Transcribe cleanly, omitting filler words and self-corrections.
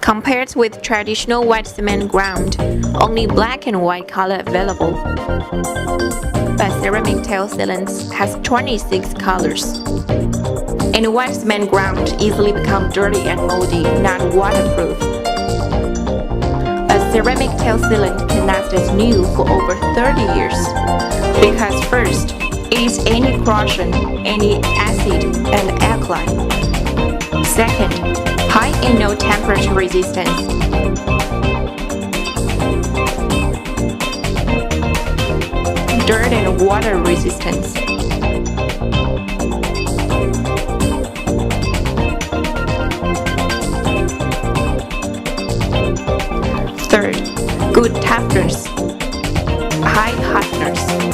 Compared with traditional white cement ground, only black and white color available. But ceramic tile sealant has 26 colors. And white cement ground easily become dirty and moldy, not waterproof. A ceramic tile sealant can last as new for over 30 years. Because first, it is anti-corrosion, anti-acid, and alkali. Second, high and low temperature resistance. Dirt and water resistance. Third, good toughness. High hardness.